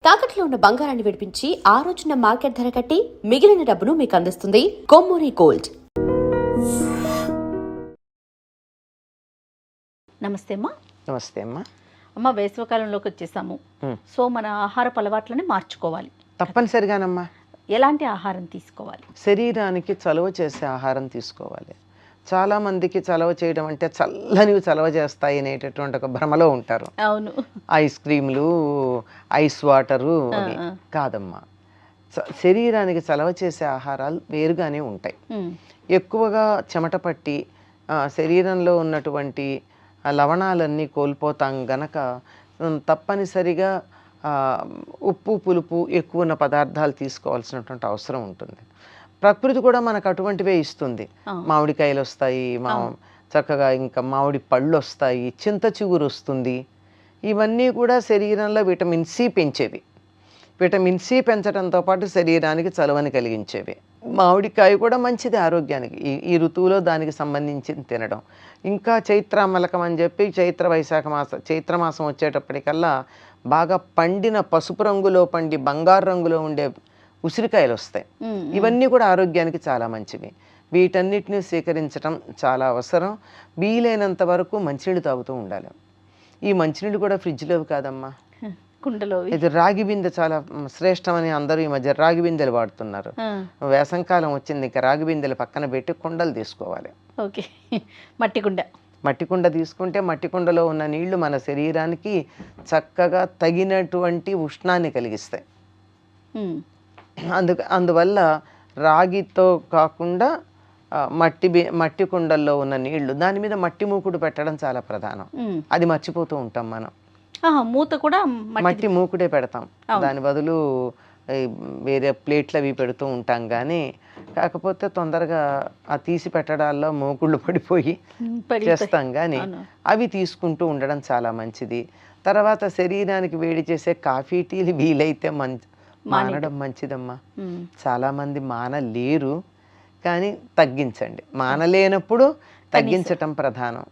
తాకట్లో ఉన్న బంగారాన్ని విడిపించి ఆ రోజున మార్కెట్ ధర కట్టి మిగిలిన డబ్బును మీకు అందిస్తుంది కొమ్మూరి గోల్డ్. నమస్తే అమ్మా. నమస్తే అమ్మా. అమ్మ, వేసవికాలంలోకి వచ్చేసాము. సో మన ఆహారపు అలవాట్లని మార్చుకోవాలి తప్పనిసరిగానమ్మా. ఎలాంటి ఆహారం తీసుకోవాలి? శరీరానికి చలవ చేసే ఆహారం తీసుకోవాలి. చాలామందికి చలవ చేయడం అంటే చల్లనివి చలవ చేస్తాయి అనేటటువంటి ఒక భ్రమలో ఉంటారు. అవును, ఐస్ క్రీములు, ఐస్ వాటరు కాదమ్మా. శరీరానికి చలవ చేసే ఆహారాలు వేరుగానే ఉంటాయి. ఎక్కువగా చెమట పట్టి శరీరంలో ఉన్నటువంటి లవణాలన్నీ కోల్పోతాం గనక తప్పనిసరిగా ఉప్పు పులుపు ఎక్కువ ఉన్న పదార్థాలు తీసుకోవాల్సినటువంటి అవసరం ఉంటుంది. ప్రకృతి కూడా మనకు అటువంటివే ఇస్తుంది. మామిడికాయలు వస్తాయి, చక్కగా ఇంకా మామిడి పళ్ళు వస్తాయి, చింత చిగురు వస్తుంది. ఇవన్నీ కూడా శరీరంలో విటమిన్ సి పెంచేవి. విటమిన్ సి పెంచడంతో పాటు శరీరానికి చలవని కలిగించేవి. మామిడికాయ కూడా మంచిది ఆరోగ్యానికి. ఈ ఋతువులో దానికి సంబంధించి తినడం. ఇంకా చైత్రామలకం అని చెప్పి చైత్రమాసం వచ్చేటప్పటికల్లా బాగా పండిన పసుపు రంగులో పండి బంగారు రంగులో ఉండే ఉసిరికాయలు వస్తాయి. ఇవన్నీ కూడా ఆరోగ్యానికి చాలా మంచివి. వీటన్నిటిని స్వీకరించడం చాలా అవసరం. వీలైనంత వరకు మంచినీళ్ళు తాగుతూ ఉండాలి. ఈ మంచినీళ్ళు కూడా ఫ్రిడ్జ్లో కాదమ్మా, కుండలో. ఇది రాగి బిందె చాలా శ్రేష్టమని అందరూ ఈ మధ్య రాగి బిందెలు వాడుతున్నారు. వేసంకాలం వచ్చింది, ఇంకా రాగి బిందెలు పక్కన పెట్టి కుండలు తీసుకోవాలి. ఓకే, మట్టి కుండ తీసుకుంటే మట్టి కుండలో ఉన్న నీళ్లు మన శరీరానికి చక్కగా తగినటువంటి ఉష్ణాన్ని కలిగిస్తాయి. అందువల్ల రాగితో కాకుండా మట్టి కుండల్లో ఉన్న నీళ్లు, దాని మీద మట్టి మూకుడు పెట్టడం చాలా ప్రధానం. అది మర్చిపోతూ ఉంటాం మనం. మూత కూడా మట్టి మూకుడే పెడతాం, దాని బదులు వేరే ప్లేట్లు అవి పెడుతూ ఉంటాం. కానీ కాకపోతే తొందరగా ఆ తీసి పెట్టడాల్లో మూకుళ్ళు పడిపోయి చేస్తాం. కానీ అవి తీసుకుంటూ ఉండడం చాలా మంచిది. తర్వాత శరీరానికి వేడి చేసే కాఫీ టీలు వీలైతే మానడం మంచిదమ్మా. చాలామంది మానలేరు, కానీ తగ్గించండి. మానలేనప్పుడు తగ్గించటం ప్రధానం.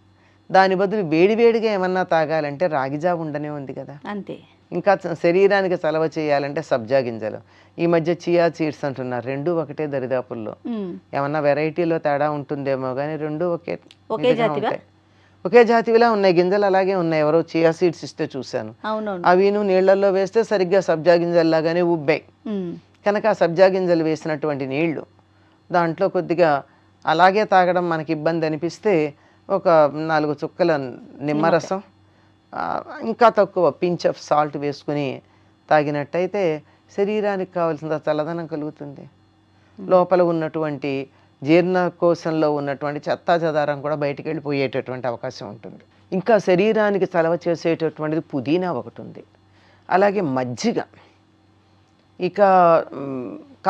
దాని బదులు వేడివేడిగా ఏమన్నా తాగాలంటే రాగిజావ ఉండనే ఉంది కదా, అంతే. ఇంకా శరీరానికి చలవ చేయాలంటే సబ్జా గింజలు. ఈ మధ్య చియా సీడ్స్ అంటున్నారు, రెండూ ఒకటే దరిదాపుల్లో. ఏమన్నా వెరైటీలో తేడా ఉంటుందేమో కానీ రెండూ ఒకే జాతివిలా ఉన్నాయి. గింజలు అలాగే ఉన్నాయి. ఎవరో చియా సీడ్స్ ఇస్తే చూశాను. అవి నీళ్లలో వేస్తే సరిగ్గా సబ్జా గింజల్లాగానే ఉబ్బాయి కనుక ఆ సబ్జా గింజలు వేసినటువంటి నీళ్లు దాంట్లో కొద్దిగా అలాగే తాగడం మనకి ఇబ్బంది అనిపిస్తే ఒక 4 చుక్కల నిమ్మరసం, ఇంకా తక్కువ పించ్ ఆఫ్ సాల్ట్ వేసుకుని తాగినట్టయితే శరీరానికి కావాల్సిన చల్లదనం కలుగుతుంది. లోపల ఉన్నటువంటి జీర్ణకోశంలో ఉన్నటువంటి చెత్తా చెదారం కూడా బయటికి వెళ్ళిపోయేటటువంటి అవకాశం ఉంటుంది. ఇంకా శరీరానికి చలవ చేసేటటువంటిది పుదీనా ఒకటి ఉంది, అలాగే మజ్జిగ. ఇక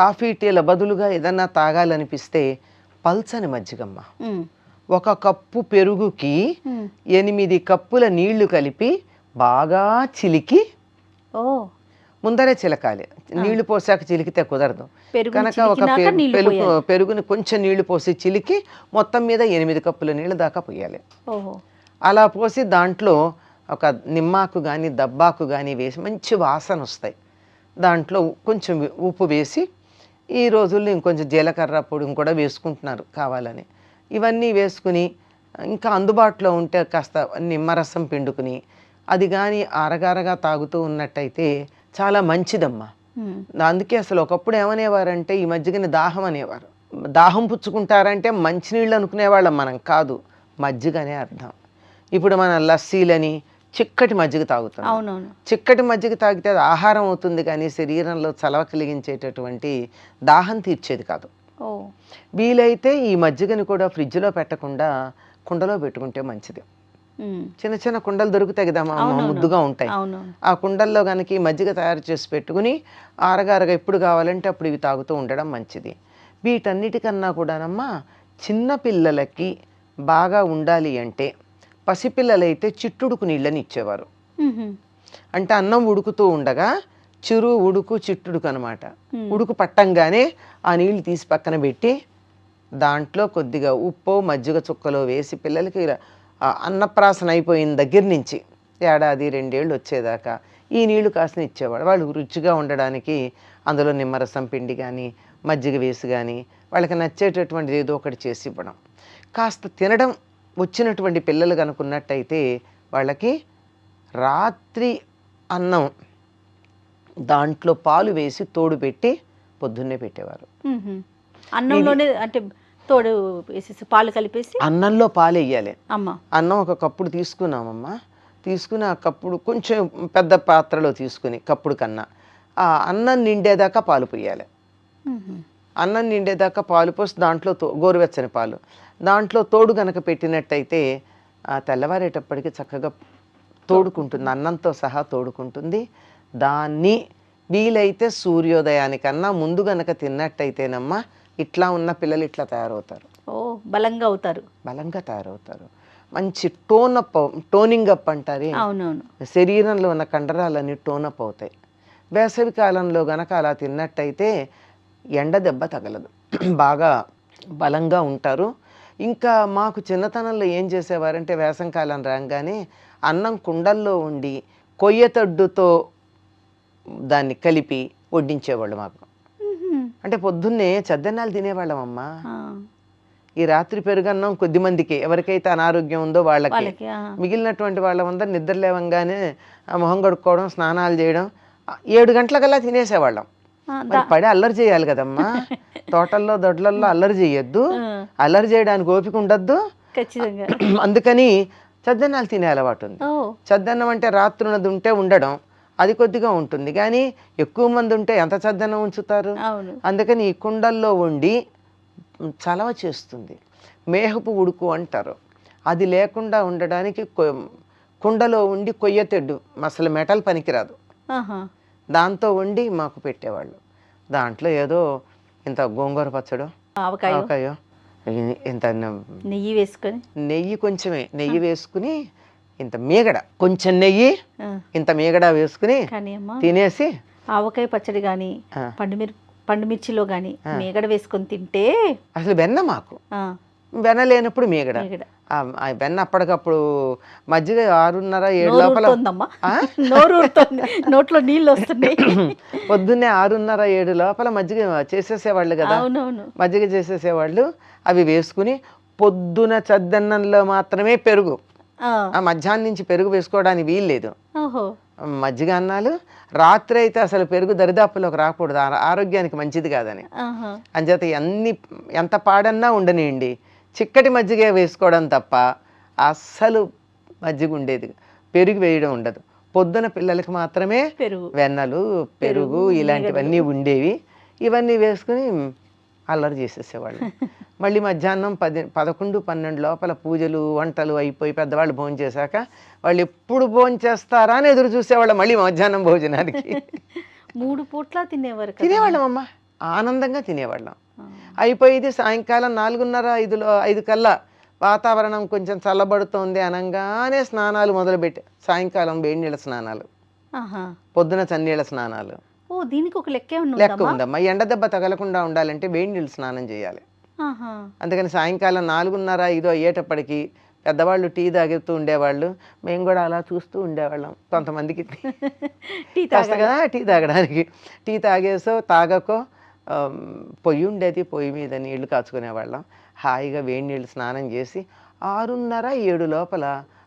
కాఫీ టీల బదులుగా ఏదన్నా తాగాలనిపిస్తే పల్చని మజ్జిగమ్మ. 1 కప్పు పెరుగుకి 8 కప్పుల నీళ్లు కలిపి బాగా చిలికి, ముందరే చిలకాలి. నీళ్లు పోసాక చిలికితే కుదరదు కనుక ఒక పెరుగుని కొంచెం నీళ్లు పోసి చిలికి మొత్తం మీద 8 కప్పుల నీళ్ళు దాకా పోయాలి. అలా పోసి దాంట్లో ఒక నిమ్మాకు కానీ దబ్బాకు కానీ వేసి మంచి వాసన వస్తాయి. దాంట్లో కొంచెం ఉప్పు వేసి, ఈ రోజుల్లో ఇంకొంచెం జీలకర్ర పొడి కూడా వేసుకుంటున్నారు కావాలని. ఇవన్నీ వేసుకుని ఇంకా అందుబాటులో ఉంటే కాస్త నిమ్మరసం పిండుకుని అది కానీ అరగరగా తాగుతూ ఉన్నట్టయితే చాలా మంచిదమ్మా. అందుకే అసలు ఒకప్పుడు ఏమనేవారంటే ఈ మజ్జిగని దాహం అనేవారు. దాహం పుచ్చుకుంటారంటే మంచినీళ్ళు అనుకునేవాళ్ళం మనం, కాదు మజ్జిగ అనే అర్థం. ఇప్పుడు మన లస్సీలని చిక్కటి మజ్జిగ తాగుతాం. చిక్కటి మజ్జిగ తాగితే అది ఆహారం అవుతుంది, కానీ శరీరంలో చలవ కలిగించేటటువంటి దాహం తీర్చేది కాదు. వీలైతే ఈ మజ్జిగని కూడా ఫ్రిడ్జ్లో పెట్టకుండా కుండలో పెట్టుకుంటే మంచిది. చిన్న చిన్న కుండలు దొరుకుతాయి కదా, ముద్దుగా ఉంటాయి. ఆ కుండల్లో కనుక ఈ మజ్జిగ తయారు చేసి పెట్టుకుని ఆరగారగా ఎప్పుడు కావాలంటే అప్పుడు ఇవి తాగుతూ ఉండడం మంచిది. వీటన్నిటికన్నా కూడానమ్మా చిన్న పిల్లలకి బాగా ఉండాలి అంటే పసిపిల్లలైతే చిట్టుడుకు నీళ్ళని ఇచ్చేవారు. అంటే అన్నం ఉడుకుతూ ఉండగా ఉడుకు చిట్టుడుకు అనమాట. ఉడుకు పట్టంగానే ఆ నీళ్లు తీసి పక్కన పెట్టి దాంట్లో కొద్దిగా ఉప్పు మజ్జిగ చుక్కలో వేసి పిల్లలకి అన్నప్రాసన అయిపోయిన దగ్గర నుంచి 1-2 ఏళ్ళు వచ్చేదాకా ఈ నీళ్లు కాసిన ఇచ్చేవాడు. వాళ్ళు రుచిగా ఉండడానికి అందులో నిమ్మరసం పిండి కానీ మజ్జిగ వేసి కానీ వాళ్ళకి నచ్చేటటువంటిది ఏదో ఒకటి చేసి ఇవ్వడం. కాస్త తినడం వచ్చినటువంటి పిల్లలు కనుకున్నట్టయితే వాళ్ళకి రాత్రి అన్నం దాంట్లో పాలు వేసి తోడు పెట్టి పొద్దున్నే పెట్టేవారు. అన్నంలోనే అంటే తోడు వేసేసి పాలు కలిపేసి అన్నంలో పాలు వేయాలి. అమ్మ అన్నం ఒక కప్పుడు తీసుకున్నామమ్మా, తీసుకుని ఆ కప్పుడు కొంచెం పెద్ద పాత్రలో తీసుకుని కప్పుడు కన్నా ఆ అన్నం నిండేదాకా పాలు పోయాలి. అన్నం నిండేదాకా పాలు పోసి దాంట్లో గోరువెచ్చని పాలు దాంట్లో తోడు గనక పెట్టినట్టయితే ఆ తెల్లవారేటప్పటికి చక్కగా తోడుకుంటుంది, అన్నంతో సహా తోడుకుంటుంది. దాన్ని వీలైతే సూర్యోదయానికన్నా ముందు గనక తిన్నట్టయితేనమ్మా ఇట్లా ఉన్న పిల్లలు ఇట్లా తయారవుతారు. ఓ బలంగా అవుతారు, బలంగా తయారవుతారు. మంచి టోనింగ్ అప్ అంటారే, అవునవును, శరీరంలో ఉన్న కండరాలన్నీ టోనప్ అవుతాయి. వేసవి కాలంలో గనక అలా తిన్నట్టయితే ఎండ దెబ్బ తగలదు, బాగా బలంగా ఉంటారు. ఇంకా మాకు చిన్నతనంలో ఏం చేసేవారంటే వేసవికాలం రాగానే అన్నం కుండల్లో ఉండి కొయ్యతడ్డుతో దాన్ని కలిపి వడ్డించేవాళ్ళు మాకు. అంటే పొద్దున్నే చద్దన్నాలు తినేవాళ్ళం అమ్మా. ఈ రాత్రి పెరుగన్నం కొద్ది మందికి, ఎవరికైతే అనారోగ్యం ఉందో వాళ్ళకి. మిగిలినటువంటి వాళ్ళందరూ నిద్ర లేవంగానే మొహం కడుక్కోవడం, స్నానాలు చేయడం, 7 గంటలకల్లా తినేసేవాళ్ళం. పడి అల్లరి చేయాలి కదమ్మా, తోటల్లో దొడ్లల్లో అల్లరి చేయొద్దు, అల్లరి చేయడానికి ఓపిక ఉండద్దు. అందుకని చద్దన్నాలు తినే అలవాటు ఉంది. చద్దన్నం అంటే రాత్రున్నది ఉంటే ఉండడం, అది కొద్దిగా ఉంటుంది, కానీ ఎక్కువ మంది ఉంటే ఎంత చద్దన్నం ఉంచుతారు. అందుకని ఈ కుండల్లో వండి చలవ చేస్తుంది. మేహపు ఉడుకు అంటారు, అది లేకుండా ఉండడానికి కుండలో ఉండి కొయ్యతెడ్డు, అసలు మెటల్ పనికిరాదు, దాంతో వండి మాకు పెట్టేవాళ్ళు. దాంట్లో ఏదో ఇంత గోంగూర పచ్చడో ఆవకాయో ఇంత నెయ్యి వేసుకొని, నెయ్యి కొంచెమే నెయ్యి వేసుకుని, ఇంత మీగడ, కొంచెం నెయ్యి ఇంత మీగడ వేసుకుని తినేసి, ఆవకాయ పచ్చడి కానీ పండుమిర్చిలో కానీ మీగడ వేసుకొని తింటే అసలు వెన్న మాకు వెన్న లేనప్పుడు మీగడ. వెన్న అప్పటికప్పుడు మజ్జిగ 6:30-7 లోపల నోట్లో నీళ్ళు వస్తున్నాయి. పొద్దున్నే 6:30-7 లోపల మజ్జిగ చేసేసేవాళ్ళు కదా, మజ్జిగ చేసేసేవాళ్ళు. అవి వేసుకుని పొద్దున చద్దన్నంలో మాత్రమే పెరుగు, ఆ మధ్యాహ్నం నుంచి పెరుగు వేసుకోవడానికి వీల్లేదు. మజ్జిగ అన్నాలు. రాత్రి అయితే అసలు పెరుగు దరిదాపులోకి రాకూడదు, ఆరోగ్యానికి మంచిది కాదని. అంచేత ఎంత పాడన్నా ఉండనియండి, చిక్కటి మజ్జిగ వేసుకోవడం తప్ప అస్సలు మజ్జిగ ఉండేది, పెరుగు వేయడం ఉండదు. పొద్దున పిల్లలకి మాత్రమే వెన్నలు, పెరుగు ఇలాంటివన్నీ ఉండేవి. ఇవన్నీ వేసుకుని అల్లరి చేసేసేవాళ్ళు. మళ్ళీ మధ్యాహ్నం 11-12 లోపల పూజలు వంటలు అయిపోయి పెద్దవాళ్ళు భోజనం చేశాక వాళ్ళు ఎప్పుడు భోజనం చేస్తారా అని ఎదురు చూసేవాళ్ళం. మళ్ళీ మధ్యాహ్నం భోజనానికి 3 పూట్ల తినేవాళ్ళం అమ్మ, ఆనందంగా తినేవాళ్ళం. అయిపోయేది సాయంకాలం 4:30-5 కల్లా వాతావరణం కొంచెం చల్లబడుతోంది అనగానే స్నానాలు మొదలుపెట్టి, సాయంకాలం వేడి నీళ్ళ స్నానాలు, పొద్దున చన్నీళ్ళ స్నానాలు. దీనికి ఒక లెక్క ఉందమ్మా. ఎండ దెబ్బ తగలకుండా ఉండాలంటే వేడి నీళ్ళు స్నానం చేయాలి. అందుకని సాయంకాలం 4:30-5 అయ్యేటప్పటికి పెద్దవాళ్ళు టీ తాగుతూ ఉండేవాళ్ళు, మేము కూడా అలా చూస్తూ ఉండేవాళ్ళం. కొంతమందికి కదా టీ తాగడానికి, టీ తాగకో పొయ్యి ఉండేది, పొయ్యి మీద నీళ్లు కాచుకునేవాళ్ళం. హాయిగా వేడి నీళ్ళు స్నానం చేసి 6:30-7 లోపల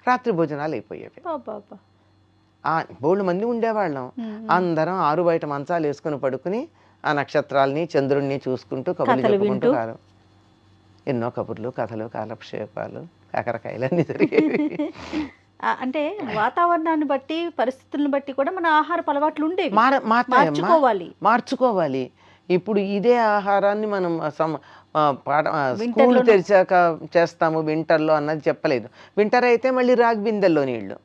రాత్రి భోజనాలు అయిపోయేవి. బోళ్ళు మంది ఉండేవాళ్ళం. అందరం 6 బయట మంచాలు వేసుకుని పడుకుని ఆ నక్షత్రాలని చంద్రుడిని చూసుకుంటూ కబుర్లు చెప్పుకుంటూ ఎన్నో కబుర్లు, కథలు, కాలక్షేపాలు, కాకరకాయలన్నీ జరిగేవి. అంటే వాతావరణాన్ని బట్టి, పరిస్థితులను బట్టి కూడా మన ఆహారపు అలవాట్లు ఉండేవి, మార్చుకోవాలి. ఇప్పుడు ఇదే ఆహారాన్ని మనం స్కూల్ తెరిచాక చేస్తాము వింటర్లో అన్నది చెప్పలేదు. వింటర్ అయితే మళ్ళీ రాగి బిందెల్లో నీళ్లు,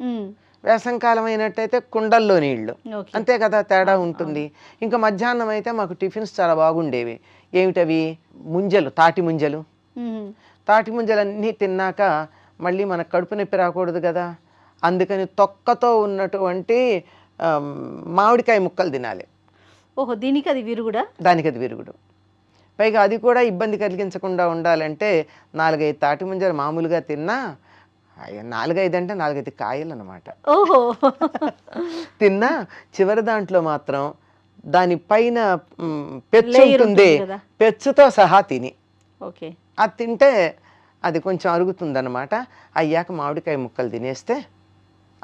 వేసంకాలం అయినట్టయితే కుండల్లో నీళ్లు, అంతే కదా, తేడా ఉంటుంది. ఇంకా మధ్యాహ్నం అయితే మాకు టిఫిన్స్ చాలా బాగుండేవి. ఏమిటవి? ముంజలు, తాటి ముంజలన్నీ తిన్నాక మళ్ళీ మనకు కడుపు నొప్పి రాకూడదు కదా, అందుకని తొక్కతో ఉన్నటువంటి మామిడికాయ ముక్కలు తినాలి. దీనికి అది విరుగుడా? దానికి అది విరుగుడు. పైగా అది కూడా ఇబ్బంది కలిగించకుండా ఉండాలంటే 4-5 తాటి ముంజలు మామూలుగా తిన్నా కాయ 4-5 అంటే 4-5 కాయలు అనమాట. ఓహో. తిన్నా చివరి దాంట్లో మాత్రం దాని పైన పెచ్చు Layer ఉంటుంది, ఉంటుంది కదా. పెచ్చుతో సహా తిని ఓకే. అది తింటే అది కొంచెం అరుగుతుందన్నమాట. అయ్యాక మామిడికాయ ముక్కలు తినేస్తే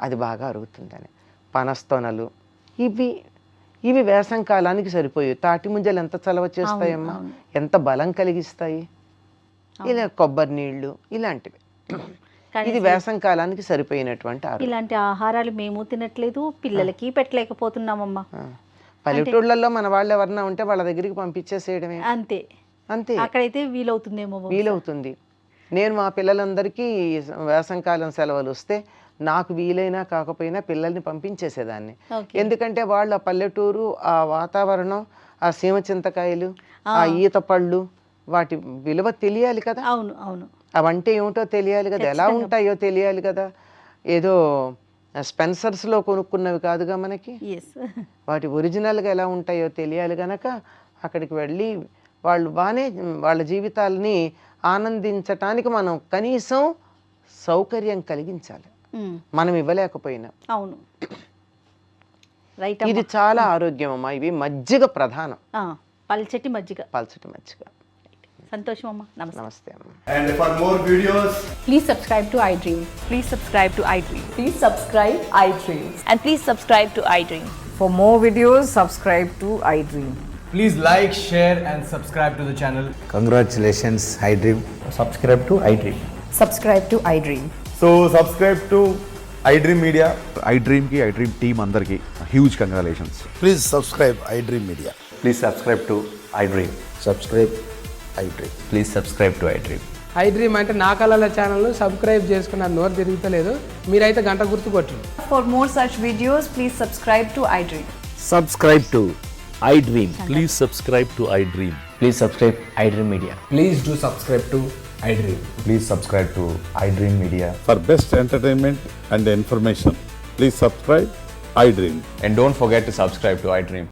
అది బాగా అరుగుతుందని. పనస్తొనలు ఇవి వేసవి కాలానికి సరిపోయి. తాటి ముంజలు ఎంత చలవ చేస్తాయమ్మా, ఎంత బలం కలిగిస్తాయి. ఇలా కొబ్బరి నీళ్ళు ఇలాంటివి. ఇది వేసవి కాలానికి సరిపోయినటువంటి ఆహారం. ఇలాంటి ఆహారాలు మేము తినట్లేదు, పిల్లలకి పెట్టలేకపోతున్నామమ్మా. పల్లెటూళ్ళల్లో మన వాళ్ళు ఎవరన్నా ఉంటే వాళ్ళ దగ్గరికి పంపించేసేయడమే. అంతే అంతే, అక్కడైతే వీలవుతుందేమో. వీలవుతుంది. నేను మా పిల్లలందరికీ వేసవికాలం సెలవులు వస్తే నాకు వీలైనా కాకపోయినా పిల్లల్ని పంపించేసేదాన్ని. ఎందుకంటే వాళ్ళ పల్లెటూరు, ఆ వాతావరణం, ఆ సీమ చింతకాయలు, ఆ ఈత పళ్ళు, వాటి విలువ తెలియాలి కదా. అవును అవును. అవంటే ఏమిటో తెలియాలి కదా, ఎలా ఉంటాయో తెలియాలి కదా. ఏదో స్పెన్సర్స్లో కొనుక్కున్నవి కాదుగా మనకి, వాటి ఒరిజినల్గా ఎలా ఉంటాయో తెలియాలి గనక అక్కడికి వెళ్ళి వాళ్ళు బాగానే వాళ్ళ జీవితాలని ఆనందించటానికి మనం కనీసం సౌకర్యం కలిగించాలి, మనం ఇవ్వలేకపోయినా. అవును, రైట్. ఇది చాలా ఆరోగ్యం అమ్మా. ఇవి మజ్జిగ ప్రధానం, పల్చటి మజ్జిగ. సంతోషం అమ్మా. నమస్తే అమ్మా. And for more videos, please subscribe to iDream. Please subscribe to iDream. Please subscribe iDream. And please subscribe to iDream. For more videos, subscribe to iDream. please like, share and subscribe to the channel. Congratulations, iDream. Subscribe to iDream. Subscribe to iDream. So subscribe to iDream Media. iDream ki iDream team andarki huge congratulations. Please subscribe iDream Media. Please subscribe to iDream. Subscribe iDream. Please subscribe to iDream. iDream అంటే నా కళల channel subscribe చేసుకున్న నోరు తిరుగుతలేదు, మీరైతే గంట గుర్తు కొట్టండి. For more such videos, please subscribe to iDream. Subscribe to iDream. Please subscribe to iDream. Please subscribe iDream Media. Please do subscribe to iDream. Please subscribe to iDream Media. For best entertainment and information, please subscribe iDream. And don't forget to subscribe to iDream.